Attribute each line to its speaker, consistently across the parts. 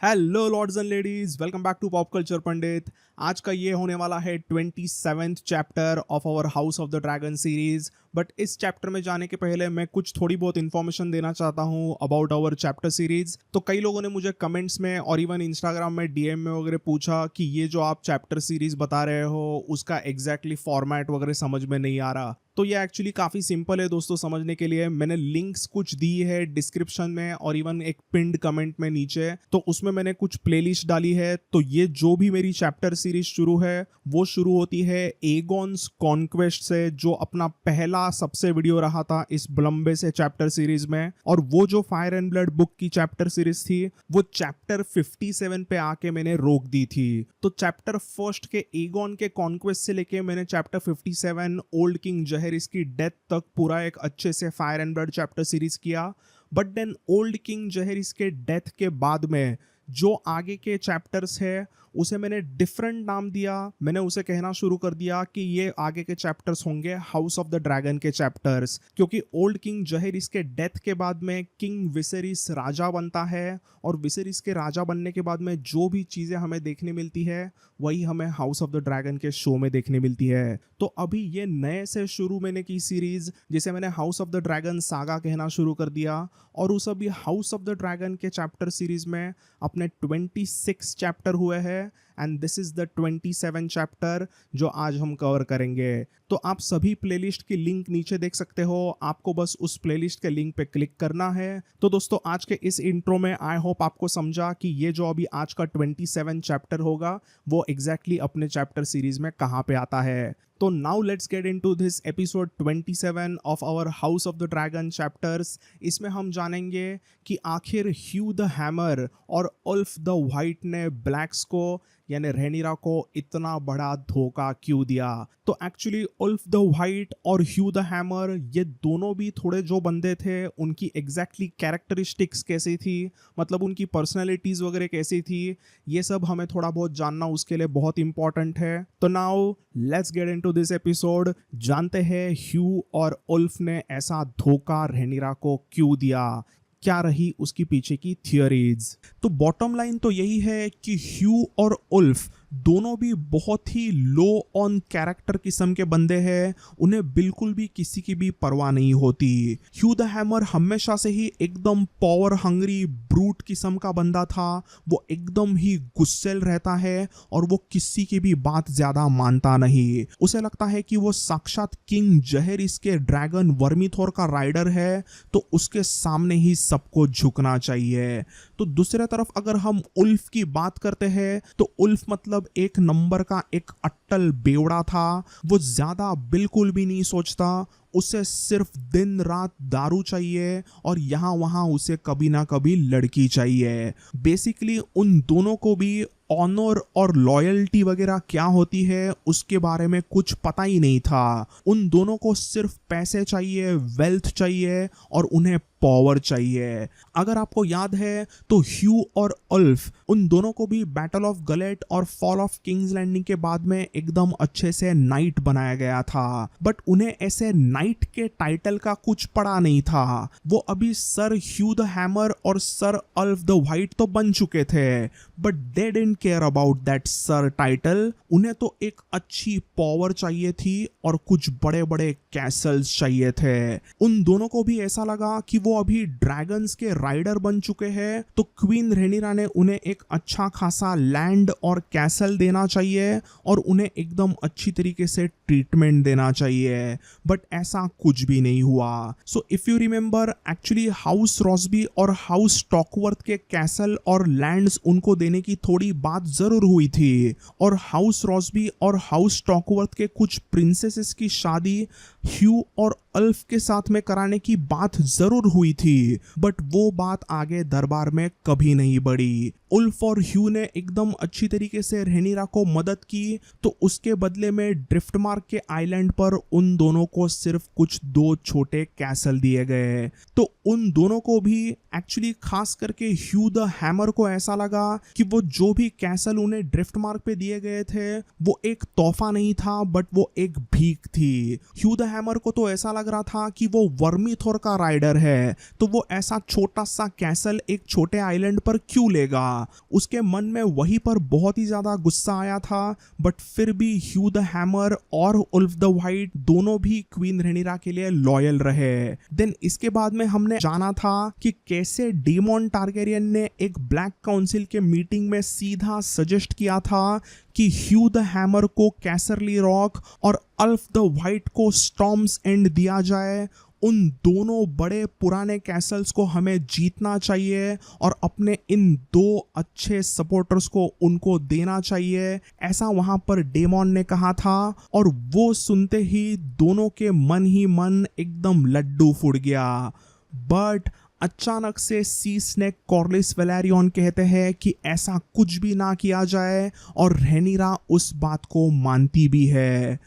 Speaker 1: Hello lords and ladies, welcome back to pop culture Pandit. आज का ये होने वाला है 27th chapter of our house of the Dragon series. But इस चैप्टर में जाने के पहले मैं कुछ थोड़ी बहुत इन्फॉर्मेशन देना चाहता हूँ अबाउट आवर चैप्टर सीरीज। तो कई लोगों ने मुझे कमेंट्स में और इवन इंस्टाग्राम में डीएम में वगैरह पूछा कि ये जो आप चैप्टर सीरीज बता रहे हो उसका एग्जैक्टली फॉर्मेट वगैरह समझ में नहीं आ रहा। तो ये एक्चुअली काफ़ी सिंपल है दोस्तों समझने के लिए। मैंने लिंक्स कुछ दी है डिस्क्रिप्शन में और इवन एक पिंड कमेंट में नीचे, तो उसमें मैंने कुछ प्लेलिस्ट डाली है। तो ये जो भी मेरी चैप्टर सीरीज शुरू है वो शुरू होती है एगॉन्स कॉन्क्वेस्ट से, जो अपना पहला सबसे वीडियो रहा था इस लंबे से चैप्टर सीरीज में। और वो जो फायर एंड ब्लड बुक की चैप्टर सीरीज थी वो चैप्टर 57 पे आके मैंने रोक दी थी। तो चैप्टर फर्स्ट के एगॉन के कॉन्क्वेस्ट से लेके मैंने चैप्टर 57 ओल्ड किंग जहेरिस की डेथ तक पूरा एक अच्छे से fire and blood chapter series किया। बट देन ओल्ड किंग जहेरिस के डेथ के बाद में जो आगे के चैप्टर्स है उसे मैंने डिफरेंट नाम दिया। मैंने उसे कहना शुरू कर दिया कि ये आगे के चैप्टर्स होंगे हाउस ऑफ द ड्रैगन के चैप्टर्स, क्योंकि ओल्ड किंग जहेरिस के डेथ के बाद में किंग विसेरिस राजा बनता है और विसेरिस के राजा बनने के बाद में जो भी चीज़ें हमें देखने मिलती है वही हमें हाउस ऑफ द ड्रैगन के शो में देखने मिलती है। तो अभी ये नए से शुरू मैंने की सीरीज जिसे मैंने house of the dragon saga कहना शुरू कर दिया, और उस अभी हाउस ऑफ द ड्रैगन के चैप्टर सीरीज में अपने 26 चैप्टर हुए हैं and this is the 27 chapter जो आज हम कवर करेंगे। तो आप सभी प्लेलिस्ट की लिंक नीचे देख सकते हो, आपको बस उस प्लेलिस्ट के लिंक पे क्लिक करना है। तो दोस्तों आज के इस इंट्रो में आई होप आपको समझा कि ये जो अभी आज का 27 चैप्टर होगा वो एग्जैक्टली अपने चैप्टर सीरीज में कहाँ पे आता है। तो now let's get into this episode 27 of our house of the dragon chapters. इसमें हम जानेंगे कि आखिर ह्यू द हैमर और उल्फ द व्हाइट ने ब्लैक्स को यानी रहेनिरा को इतना बड़ा धोखा क्यों दिया। तो एक्चुअली उल्फ द व्हाइट और ह्यू द हैमर ये दोनों भी थोड़े जो बंदे थे उनकी एग्जैक्टली कैरेक्टरिस्टिक्स कैसी थी, मतलब उनकी पर्सनैलिटीज़ वगैरह कैसी थी, ये सब हमें थोड़ा बहुत जानना उसके लिए बहुत इंपॉर्टेंट है। तो now let's get into this episode. जानते हैं ह्यू और उल्फ ने ऐसा धोखा रहेनिरा को क्यों दिया, क्या रही उसकी पीछे की थियोरीज। तो बॉटम लाइन तो यही है कि ह्यू और उल्फ दोनों भी बहुत ही लो ऑन कैरेक्टर किस्म के बंदे हैं, उन्हें बिल्कुल भी किसी की भी परवाह नहीं होती। ह्यू द हैमर हमेशा से ही एकदम पावर हंग्री ब्रूट किस्म का बंदा था, वो एकदम ही गुस्सेल रहता है और वो किसी की भी बात ज्यादा मानता नहीं। उसे लगता है कि वो साक्षात किंग जहेरिस के ड्रैगन वर्मीथोर का राइडर है, तो उसके सामने ही सबको झुकना चाहिए। तो दूसरे तरफ अगर हम उल्फ की बात करते हैं तो उल्फ मतलब एक नंबर का एक अट्टल बेवड़ा था। वो ज्यादा बिल्कुल भी नहीं सोचता, उसे सिर्फ दिन रात दारू चाहिए और यहाँ वहाँ उसे कभी ना कभी लड़की चाहिए। बेसिकली उन दोनों को भी ऑनर और लॉयल्टी वगैरह क्या होती है उसके बारे में कुछ पता ही नहीं था। उन दोनों को सिर्फ पैसे चाहिए, वेल्थ चाहिए और उन्हें पावर चाहिए। अगर आपको याद है तो ह्यू और उल्फ उन दोनों को भी बैटल ऑफ गलेट और फॉल ऑफ किंग्स लैंडिंग के बाद में एकदम अच्छे से नाइट बनाया गया था, बट उन्हें ऐसे नाइट के टाइटल का कुछ पड़ा नहीं था। वो अभी सर ह्यू द हैमर और सर उल्फ द व्हाइट तो बन चुके थे, but they didn't care about that sir title. उन्हें तो एक अच्छी पावर चाहिए थी और कुछ बड़े बड़े कैसल्स चाहिए थे। उन दोनों को भी ऐसा लगा कि वो अभी ड्रैगन्स के राइडर बन चुके हैं, तो क्वीन रहेनिरा ने उन्हें एक अच्छा खासा लैंड और कैसल देना चाहिए और उन्हें एकदम अच्छी तरीके से ट्रीटमेंट देना चाहिए। बट ऐसा कुछ भी नहीं हुआ। So if you remember actually house Rossby और हाउस स्टॉकवर्थ के कैसल और लैंड्स उनको देने की थोड़ी बात जरूर हुई थी, और हाउस रॉसबी और हाउस स्टॉकवर्थ के कुछ प्रिंसेसेस की शादी ह्यू और उल्फ के साथ में कराने की बात जरूर हुई थी, बट वो बात आगे दरबार में कभी नहीं बढ़ी। उल्फ और ह्यू ने एकदम अच्छी तरीके से रहेनिरा को मदद की, तो उसके बदले में ड्रिफ्टमार्क के आइलैंड पर उन दोनों को सिर्फ कुछ 2 छोटे कैसल दिए गए। तो उन दोनों को भी एक्चुअली खास करके ह्यू द हैमर को ऐसा लगा कि वो जो भी कैसल उन्हें ड्रिफ्टमार्क पे दिए गए थे वो एक तोहफा नहीं था, बट वो एक भीख थी। ह्यू द हैमर को तो ऐसा लग रहा था कि वो वर्मीथोर का राइडर है, तो वो ऐसा छोटा सा कैसल एक छोटे आइलैंड पर क्यों लेगा। उसके मन में वहीं पर बहुत ही ज्यादा गुस्सा आया था, बट फिर भी ह्यू द हैमर और उल्फ द वाइट दोनों भी क्वीन रेनिरा के लिए लॉयल रहे। देन इसके बाद में हमने जाना था कि कैसे डेमन टारगेरियन ने एक ब्लैक काउंसिल के मीटिंग में सीधा सजेस्ट किया था कि ह्यू द हैमर को कैसरली रॉक और उल्फ द वाइट को स्टॉर्म्स एंड दिया जाए। उन दोनों बड़े पुराने कैसल्स को हमें जीतना चाहिए और अपने इन दो अच्छे सपोर्टर्स को उनको देना चाहिए, ऐसा वहां पर डेमन ने कहा था। और वो सुनते ही दोनों के मन ही मन एकदम लड्डू फूट गया। बट अचानक से सी स्नेक कॉर्लिस वेलेरियन कहते हैं कि ऐसा कुछ भी ना किया जाए, और रेनिरा उस बात को मानती भी है।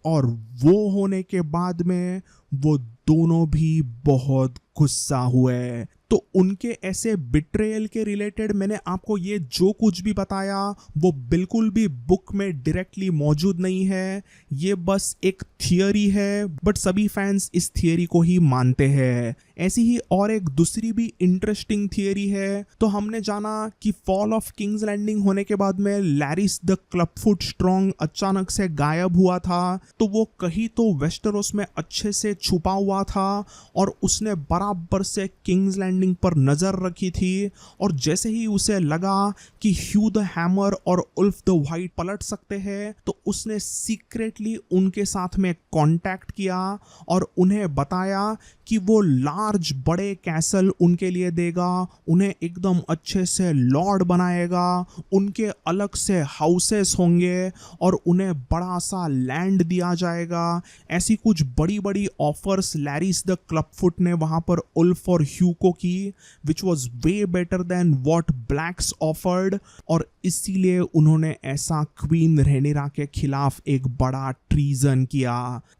Speaker 1: और वो होने के बाद में वो दोनों भी बहुत गुस्सा हुए। तो उनके ऐसे बिट्रेयल के रिलेटेड मैंने आपको ये जो कुछ भी बताया वो बिल्कुल भी बुक में डायरेक्टली मौजूद नहीं है, ये बस एक थियरी है, बट सभी फैंस इस थियरी को ही मानते हैं। ऐसी ही और एक दूसरी भी इंटरेस्टिंग थियरी है। तो हमने जाना कि फॉल ऑफ किंग्स लैंडिंग होने के बाद में लैरिस द क्लबफुट स्ट्रॉन्ग अचानक से गायब हुआ था, तो वो कहीं तो वेस्टरोस में अच्छे से छुपा हुआ था और उसने बराबर से किंग्स लैंडिंग पर नजर रखी थी। और जैसे ही उसे लगा कि ह्यू द हैमर और उल्फ द वाइट पलट सकते हैं, तो उसने सीक्रेटली उनके साथ में कांटेक्ट किया और उन्हें बताया कि वो लार्ज बड़े कैसल उनके लिए देगा, उन्हें एकदम अच्छे से लॉर्ड बनाएगा, उनके अलग से हाउसेस होंगे और उन्हें बड़ा सा लैंड दिया जाएगा। ऐसी कुछ बड़ी बड़ी ऑफर्स लैरिस द क्लबफुट ने वहां पर उल्फ और ह्यू को की, which was way better than what blacks offered. और इसीलिए उन्होंने ऐसा क्वीन रेनिरा के खिलाफ एक बड़ा ट्रीजन किया।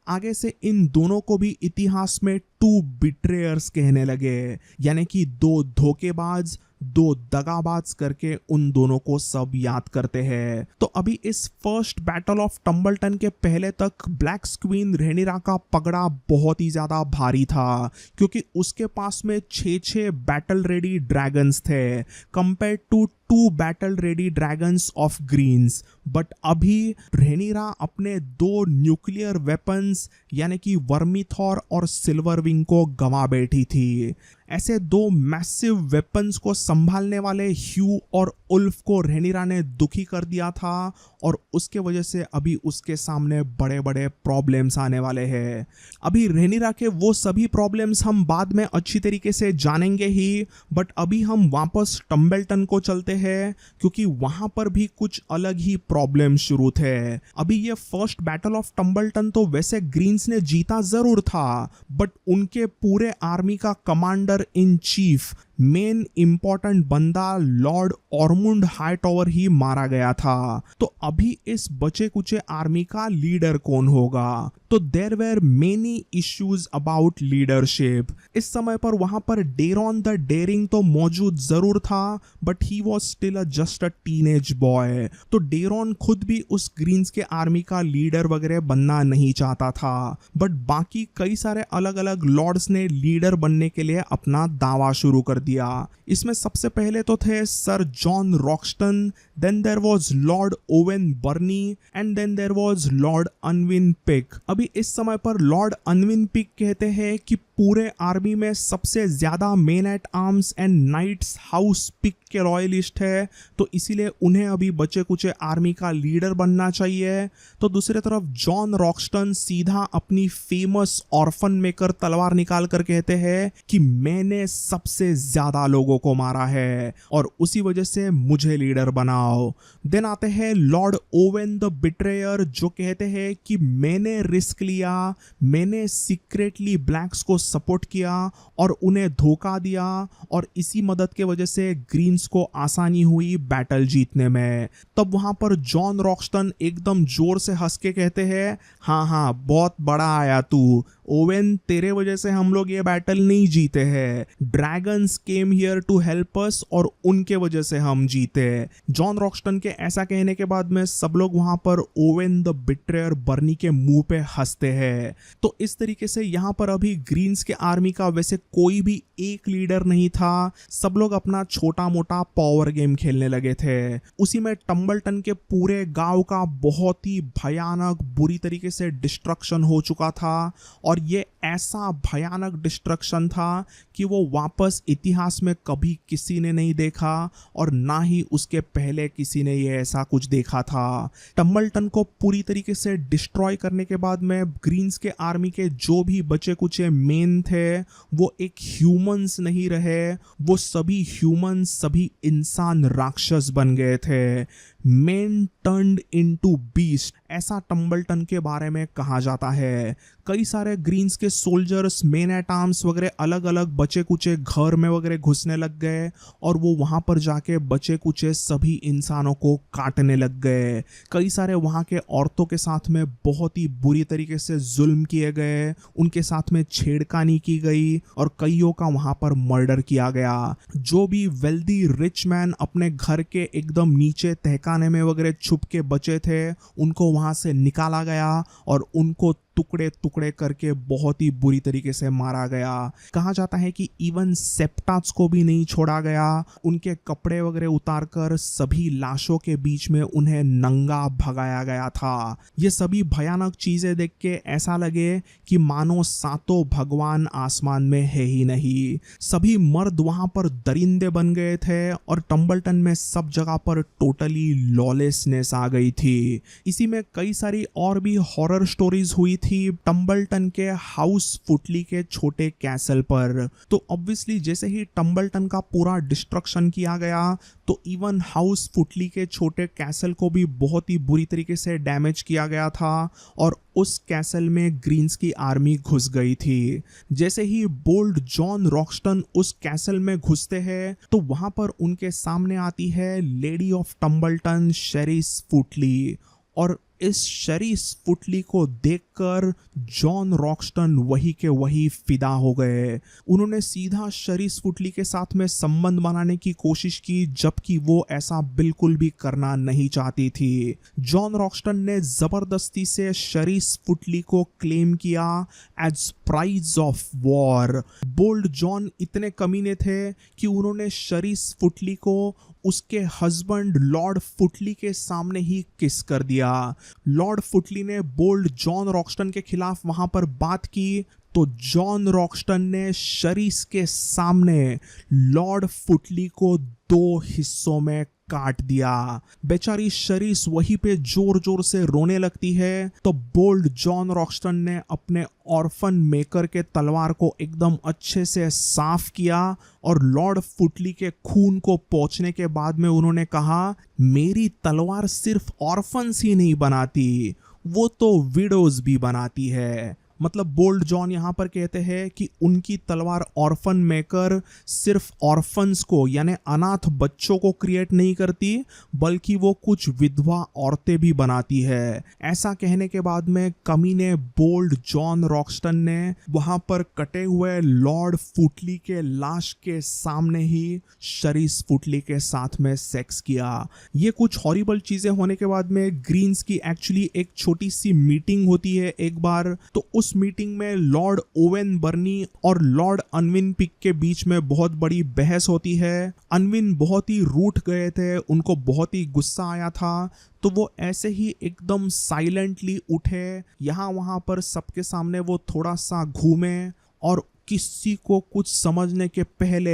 Speaker 1: आगे से इन दोनों को भी इतिहास में टू बिट्रेयर्स कहने लगे, यानी कि दो धोखेबाज, दो दगाबाज करके उन दोनों को सब याद करते हैं। तो अभी इस फर्स्ट बैटल ऑफ टम्बलटन के पहले तक ब्लैक्स क्वीन रेनिरा का पगड़ा बहुत ही ज्यादा भारी था, क्योंकि उसके पास में 6 बैटल रेडी ड्रैगन्स थे compare to 2 battle ready dragons of Greens. But अभी रेनिरा अपने 2 न्यूक्लियर वेपन्स यानी कि वर्मीथॉर और सिल्वर विंग को गंवा बैठी थी। ऐसे 2 मैसिव वेपन्स को संभालने वाले ह्यू और उल्फ को रेनिरा ने दुखी कर दिया था, और उसके वजह से अभी उसके सामने बड़े बड़े प्रॉब्लम्स आने वाले हैं। अभी रेनिरा के वो सभी प्रॉब्लम्स हम बाद में अच्छी तरीके से जानेंगे ही, बट अभी हम वापस टम्बलटन को चलते हैं, क्योंकि वहां पर भी कुछ अलग ही प्रॉब्लम शुरू थे। अभी ये फर्स्ट बैटल ऑफ टम्बलटन तो वैसे ग्रीन्स ने जीता जरूर था, बट उनके पूरे आर्मी का commander in chief, main important बंदा लॉर्ड ऑर्मुंड हाईटॉवर ही मारा गया था। तो अभी इस बचे कुचे आर्मी का लीडर कौन होगा? तो there were many issues about leadership. इस समय पर वहां पर डेरॉन द डेयरिंग तो मौजूद जरूर था, but he was still just a teenage boy. तो डेरॉन खुद भी उस ग्रीन्स के आर्मी का लीडर वगैरह बनना नहीं चाहता था, बट बाकी कई सारे अलग अलग लॉर्ड्स ने लीडर बनने के लिए अपना दावा शुरू कर दिया। इसमें सबसे पहले तो थे sir John Roxton, then there was Lord Owen Burnie, and then there was Lord Unwin Pick. अभी इस समय पर लॉर्ड अनविन पिक कहते हैं कि पूरे आर्मी में सबसे ज्यादा men at arms and knights house Peake के रॉयलिस्ट है, तो इसीलिए उन्हें अभी बचे कुचे आर्मी का लीडर बनना चाहिए। तो दूसरी तरफ जॉन रॉक्सटन सीधा अपनी फेमस ऑर्फन मेकर तलवार निकाल कर कहते हैं कि मैंने सबसे ज्यादा लोगों को मारा है और उसी वजह से मुझे लीडर बनाओ। देन आते हैं लॉर्ड ओवेन द बिट्रेयर, जो कहते हैं कि मैंने रिस्क लिया, मैंने सीक्रेटली ब्लैक्स को सपोर्ट किया और उन्हें धोखा दिया, और इसी मदद के वजह से ग्रीन्स को आसानी हुई बैटल जीतने में। तब वहां पर जॉन रॉक्सटन एकदम जोर से हंस के कहते हैं, हाँ हाँ बहुत बड़ा आया तू, ओवेन तेरे वजह से हम लोग ये बैटल नहीं जीते हैं, dragons came here to help us और उनके वजह से हम जीते। जॉन रॉक्स्टन के ऐसा कहने के बाद में सब लोग वहां पर ओवेन द बिट्रेयर बर्नी के मुंह पे हंसते हैं। तो इस तरीके से यहाँ पर अभी ग्रीन्स के आर्मी का वैसे कोई भी एक लीडर नहीं था, सब लोग अपना छोटा मोटा पावर गेम खेलने लगे थे। उसी में टम्बलटन के पूरे गांव का बहुत ही भयानक बुरी तरीके से डिस्ट्रक्शन हो चुका था और ये ऐसा भयानक डिस्ट्रक्शन था कि वो वापस इतिहास में कभी किसी ने नहीं देखा और ना ही उसके पहले किसी ने ये ऐसा कुछ देखा था। टम्बलटन को पूरी तरीके से डिस्ट्रॉय करने के बाद में ग्रीन्स के आर्मी के जो भी बचे कुचे मेन थे वो एक ह्यूमंस नहीं रहे, वो सभी ह्यूमंस, सभी इंसान राक्षस बन गए थे। मेन टर्न्ड इनटू बीस्ट, ऐसा टम्बलटन के बारे में कहा जाता है। कई सारे ग्रीन्स के सोल्जर्स, मेन एट आर्म्स वगैरह अलग अलग बचे कुचे घर में वगैरह घुसने लग गए और वो वहां पर जाके बचे कुचे सभी इंसानों को काटने लग गए। कई सारे वहां के औरतों के साथ में बहुत ही बुरी तरीके से जुल्म किए गए, उनके साथ में छेड़खानी की गई और कईयों का वहां पर मर्डर किया गया। जो भी वेल्दी रिच मैन अपने घर के एकदम नीचे तहखाने में वगैरह छुप के बचे थे उनको वहां से निकाला गया और उनको टुकड़े टुकड़े करके बहुत ही बुरी तरीके से मारा गया। कहा जाता है कि इवन सेप्टास को भी नहीं छोड़ा गया, उनके कपड़े वगैरह उतारकर सभी लाशों के बीच में उन्हें नंगा भगाया गया था। ये सभी भयानक चीजें देख के ऐसा लगे कि मानो सातों भगवान आसमान में है ही नहीं। सभी मर्द वहां पर दरिंदे बन गए थे और टम्बलटन में सब जगह पर टोटली लॉलेसनेस आ गई थी। इसी में कई सारी और भी हॉरर स्टोरीज हुई थी टम्बलटन के हाउस फुटली के छोटे कैसल पर। तो ऑब्वियसली जैसे ही टम्बलटन का पूरा डिस्ट्रक्शन किया गया तो इवन हाउस फुटली के छोटे कैसल को भी बहुत ही बुरी तरीके से डैमेज किया गया था और उस कैसल में ग्रीन्स की आर्मी घुस गई थी। जैसे ही बोल्ड जॉन रॉक्स्टन उस कैसल में घुसते हैं तो वहां पर उनके सामने आती है लेडी ऑफ टम्बलटन, शेरिस फुटली। और इस शेरिस फुटली को देखकर जॉन रॉक्स्टन वही के वही फिदा हो गए। उन्होंने सीधा शेरिस फुटली के साथ में संबंध बनाने की कोशिश की जबकि वो ऐसा बिल्कुल भी करना नहीं चाहती थी। जॉन रॉक्स्टन ने जबरदस्ती से शेरिस फुटली को क्लेम किया as prize of war. Bold Jon इतने कमीने थे कि उन्होंने शेरिस फुटली को उसके हस्बैंड लॉर्ड फुटली के सामने ही किस कर दिया। लॉर्ड फुटली ने बोल्ड जॉन रॉक्स्टन के खिलाफ वहां पर बात की तो जॉन रॉक्स्टन ने शेरिस के सामने लॉर्ड फुटली को 2 हिस्सों में काट दिया। बेचारी शेरिस वहीं पे जोर जोर से रोने लगती है तो बोल्ड जॉन रॉक्स्टन ने अपने ऑर्फन मेकर के तलवार को एकदम अच्छे से साफ किया और लॉर्ड फुटली के खून को पोंछने के बाद में उन्होंने कहा, मेरी तलवार सिर्फ ऑर्फन्स ही नहीं बनाती, वो तो विडोज भी बनाती है। मतलब बोल्ड जॉन यहाँ पर कहते हैं कि उनकी तलवार ऑर्फन मेकर सिर्फ ऑर्फन्स को यानी अनाथ बच्चों को क्रिएट नहीं करती बल्कि वो कुछ विधवा औरतें भी बनाती है। ऐसा कहने के बाद में कमीने बोल्ड जॉन रॉक्स्टन ने वहां पर कटे हुए लॉर्ड फुटली के लाश के सामने ही शेरिस फुटली के साथ में सेक्स किया। ये कुछ हॉरिबल चीजें होने के बाद में ग्रीन्स की एक्चुअली एक छोटी सी मीटिंग होती है एक बार। तो उस मीटिंग में लॉर्ड ओवेन बर्नी और लॉर्ड अनविन पिक के बीच में बहुत बड़ी बहस होती है। अनविन बहुत ही रूठ गए थे, उनको बहुत ही गुस्सा आया था तो वो ऐसे ही एकदम साइलेंटली उठे, यहाँ वहां पर सबके सामने वो थोड़ा सा घूमे और किसी को कुछ समझने के पहले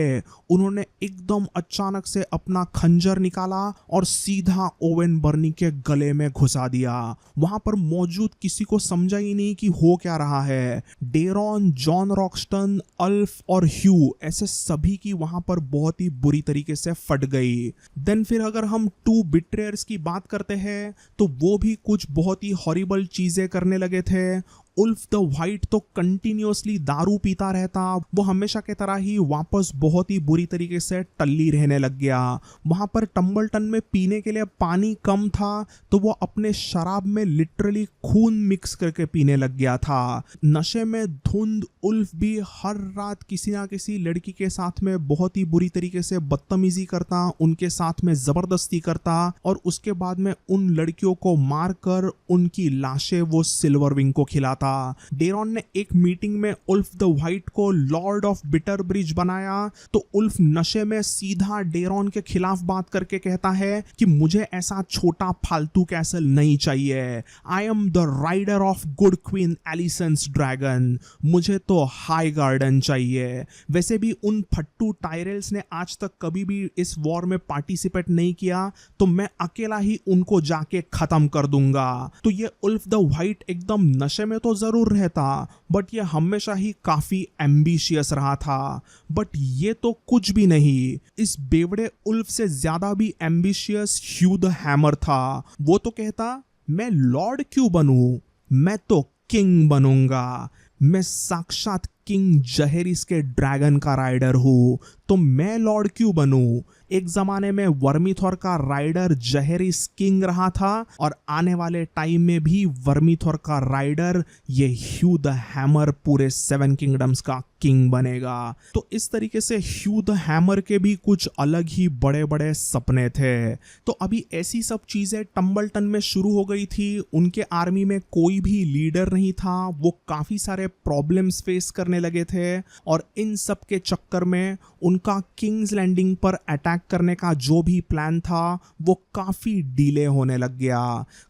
Speaker 1: उन्होंने एकदम अचानक से अपना खंजर निकाला और सीधा ओवेन बर्नी के गले में घुसा दिया। वहां पर मौजूद किसी को समझा ही नहीं कि हो क्या रहा है। डेरॉन, जॉन रॉक्स्टन, अल्फ और ह्यू ऐसे सभी की वहां पर बहुत ही बुरी तरीके से फट गई। देन फिर अगर हम 2 बिट्रेयर्स की बात करते हैं तो वो भी कुछ बहुत ही हॉरिबल चीजें करने लगे थे। उल्फ द व्हाइट तो कंटिन्यूअसली दारू पीता रहता। वो हमेशा की तरह ही वापस बहुत ही बुरी तरीके से टल्ली रहने लग गया। वहां पर टम्बलटन में पीने के लिए पानी कम था तो वो अपने शराब में लिटरली खून मिक्स करके पीने लग गया था। नशे में धुंध उल्फ भी हर रात किसी ना किसी लड़की के साथ में बहुत ही बुरी तरीके से बदतमीजी करता, उनके साथ में जबरदस्ती करता और उसके बाद में उन लड़कियों को मारकर उनकी लाशें वो सिल्वर विंग को खिलाता। डेरॉन ने एक मीटिंग में उल्फ द व्हाइट को लॉर्ड ऑफ बिटर ब्रिज बनाया तो उल्फ नशे में सीधा डेरॉन के खिलाफ बात करके कहता है कि मुझे ऐसा छोटा फालतू कैसल नहीं चाहिए। I am the rider of good queen Alysanne's dragon, मुझे तो हाई गार्डन चाहिए। वैसे भी उन फट्टू टायरेल्स ने आज तक कभी भी इस वॉर में पार्टिसिपेट नहीं किया तो मैं अकेला ही उनको जाके खत्म कर दूंगा। तो ये उल्फ द व्हाइट एकदम नशे में तो जरूर रहता बट ये हमेशा ही काफी एम्बिशियस रहा था। बट ये तो कुछ भी नहीं, इस बेवड़े उल्फ से ज्यादा भी एम्बिशियस ह्यू द हैमर था। वो तो कहता मैं लॉर्ड क्यों बनूं, मैं तो किंग बनूंगा। मैं साक्षात किंग जहेरिस के ड्रैगन का राइडर हूं तो मैं लॉर्ड क्यों बनूं। एक जमाने में वर्मीथॉर का राइडर जहेरिस किंग रहा था और आने वाले टाइम में भी वर्मीथॉर का राइडर ये ह्यू द हैमर पूरे 7 किंगडम्स का किंग बनेगा। तो इस तरीके से ह्यू द हैमर के भी कुछ अलग ही बड़े बड़े सपने थे। तो अभी ऐसी सब चीजें टम्बलटन में शुरू हो गई थी। उनके आर्मी में कोई भी लीडर नहीं था, वो काफी सारे प्रॉब्लम्स फेस करने लगे थे और इन सब के चक्कर में उनका किंग्स लैंडिंग पर अटैक करने का जो भी प्लान था वो काफी डिले होने लग गया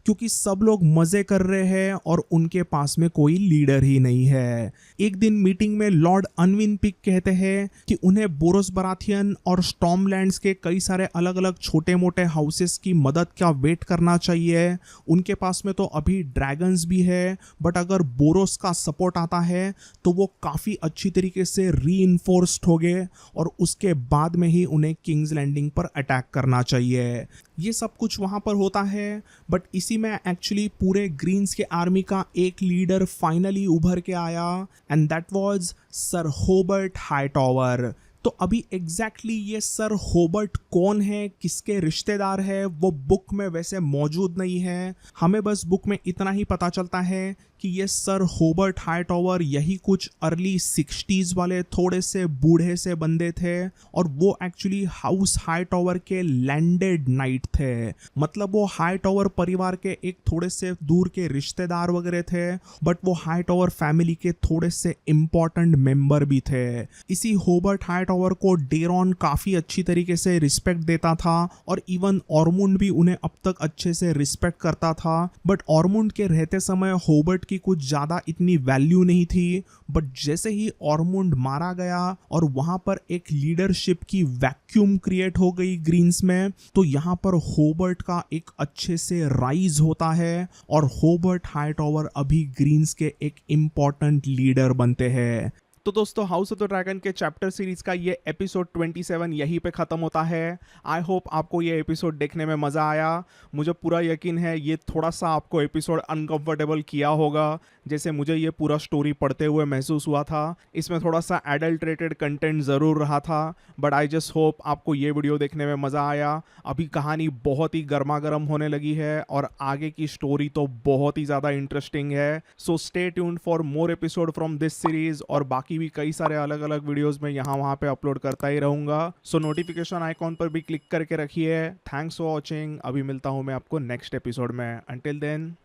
Speaker 1: क्योंकि सब लोग मजे कर रहे हैं और उनके पास में कोई लीडर ही नहीं है। एक दिन मीटिंग में लॉर्ड अनविन पिक कहते हैं कि उन्हें बोरोस बराथियन और स्टॉर्मलैंड्स के कई सारे अलग अलग छोटे मोटे हाउसेस की मदद का वेट करना चाहिए। उनके पास में तो अभी ड्रैगन्स भी है बट अगर बोरोस का सपोर्ट आता है तो वो काफी अच्छी तरीके से रीइंफोर्स्ड हो गए और उसके बाद में ही उन्हें किंग्स लैंडिंग पर अटैक करना चाहिए। ये सब कुछ वहां पर होता है बट इसी में एक्चुअली पूरे ग्रीन्स के आर्मी का एक लीडर फाइनली उभर के आया and that was sir Hobert Hightower. तो अभी एग्जैक्टली ये सर होबर्ट कौन है, किसके रिश्तेदार है, वो बुक में वैसे मौजूद नहीं है। हमें बस बुक में इतना ही पता चलता है कि ये सर होबर्ट हाईटॉवर यही कुछ अर्ली 60s वाले थोड़े से बूढ़े से बंदे थे और वो एक्चुअली हाउस हाईटॉवर के लैंडेड नाइट थे। मतलब वो हाईटॉवर परिवार के एक थोड़े से दूर के रिश्तेदार वगैरह थे बट वो हाईटॉवर फैमिली के थोड़े से इम्पोर्टेंट मेंबर भी थे। इसी होबर्ट हाईटॉवर को डेरॉन काफी अच्छी तरीके से रिस्पेक्ट देता था और इवन ऑर्मुंड भी उन्हें अब तक अच्छे से रिस्पेक्ट करता था। बट ऑर्मुंड के रहते समय होबर्ट की कुछ ज्यादा इतनी वैल्यू नहीं थी बट जैसे ही ऑर्मुंड मारा गया और वहां पर एक लीडरशिप की वैक्यूम क्रिएट हो गई ग्रीन्स में तो यहाँ पर होबर्ट का एक अच्छे से राइज होता है और होबर्ट हाईटॉवर अभी ग्रीन्स के एक इम्पॉर्टेंट लीडर बनते हैं। तो दोस्तों हाउस ऑफ द ड्रैगन के चैप्टर सीरीज का ये एपिसोड 27 यहीं पे ख़त्म होता है। आई होप आपको ये एपिसोड देखने में मज़ा आया। मुझे पूरा यकीन है ये थोड़ा सा आपको एपिसोड अनकंफर्टेबल किया होगा जैसे मुझे ये पूरा स्टोरी पढ़ते हुए महसूस हुआ था। इसमें थोड़ा सा एडल्ट्रेटेड कंटेंट ज़रूर रहा था बट आई जस्ट होप आपको ये वीडियो देखने में मज़ा आया। अभी कहानी बहुत ही गर्मा गर्म होने लगी है और आगे की स्टोरी तो बहुत ही ज़्यादा इंटरेस्टिंग है। So stay tuned for more episode from this series और बाकी भी कई सारे अलग अलग वीडियोस में यहाँ वहाँ पे अपलोड करता ही रहूँगा। सो नोटिफिकेशन आइकॉन पर भी क्लिक करके रखिए। Thanks for watching. अभी मिलता हूँ मैं आपको नेक्स्ट एपिसोड में। Until then